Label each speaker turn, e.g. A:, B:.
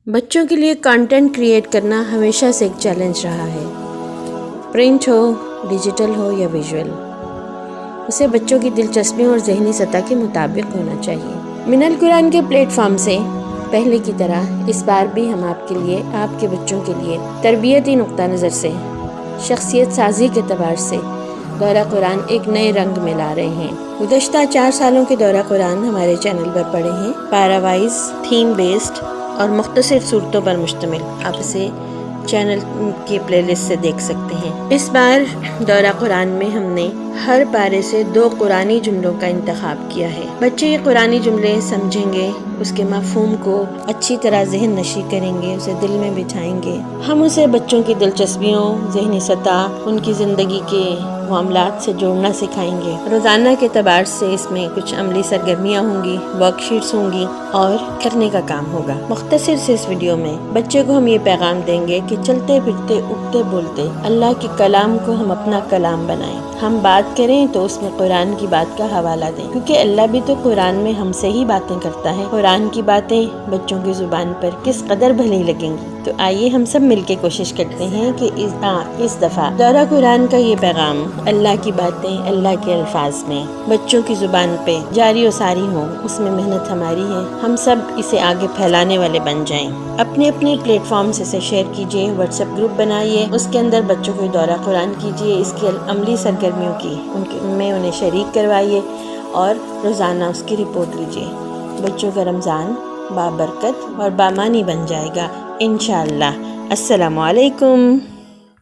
A: بچوں کے لیے کانٹینٹ کریٹ کرنا ہمیشہ سے ایک چیلنج رہا ہے، پرنٹ ہو، ڈیجیٹل ہو یا ویژول، اسے بچوں کی دلچسپیوں اور ذہنی سطح کے مطابق ہونا چاہیے۔ من القرآن کے پلیٹ فارم سے پہلے کی طرح اس بار بھی ہم آپ کے لیے، آپ کے بچوں کے لیے تربیتی نقطہ نظر سے، شخصیت سازی کے اعتبار سے دورہ قرآن ایک نئے رنگ میں لا رہے ہیں۔ گزشتہ 4 سالوں کے دورہ قرآن ہمارے چینل پر پڑے ہیں، پیرا وائز، تھیم بیسڈ اور مختصر صورتوں پر مشتمل۔ آپ اسے چینل کی پلے لسٹ سے دیکھ سکتے ہیں۔ اس بار دورہ قرآن میں ہم نے ہر پارے سے 2 قرآنی جملوں کا انتخاب کیا ہے۔ بچے یہ قرآنی جملے سمجھیں گے، اس کے مفہوم کو اچھی طرح ذہن نشی کریں گے، اسے دل میں بٹھائیں گے۔ ہم اسے بچوں کی دلچسپیوں، ذہنی سطح، ان کی زندگی کے معاملات سے جوڑنا سکھائیں گے۔ روزانہ کے اعتبار سے اس میں کچھ عملی سرگرمیاں ہوں گی، ورک شیٹس ہوں گی اور کرنے کا کام ہوگا۔ مختصر سے اس ویڈیو میں بچے کو ہم یہ پیغام دیں گے کہ چلتے پھرتے، اٹھتے بولتے اللہ کے کلام کو ہم اپنا کلام بنائیں۔ ہم بات کریں تو اس میں قرآن کی بات کا حوالہ دیں، کیونکہ اللہ بھی تو قرآن میں ہم سے ہی باتیں کرتا ہے۔ قرآن کی باتیں بچوں کی زبان پر کس قدر بھلی لگیں گی۔ تو آئیے ہم سب مل کے کوشش کرتے ہیں کہ اس دفعہ دورہ قرآن کا یہ پیغام اللہ کی باتیں اللہ کے الفاظ میں بچوں کی زبان پہ جاری و ساری ہوں۔ اس میں محنت ہماری ہے، ہم سب اسے آگے پھیلانے والے بن جائیں۔ اپنے پلیٹ فارم سے اسے شیئر کیجیے، واٹس ایپ گروپ بنائیے، اس کے اندر بچوں کو دورہ قرآن کیجیے، اس کی عملی سرگرمیوں کی میں انہیں شریک کروائیے اور روزانہ اس کی رپورٹ لیجیے۔ بچوں کا رمضان بابرکت اور بامانی بن جائے گا انشاءاللہ۔ السلام علیکم۔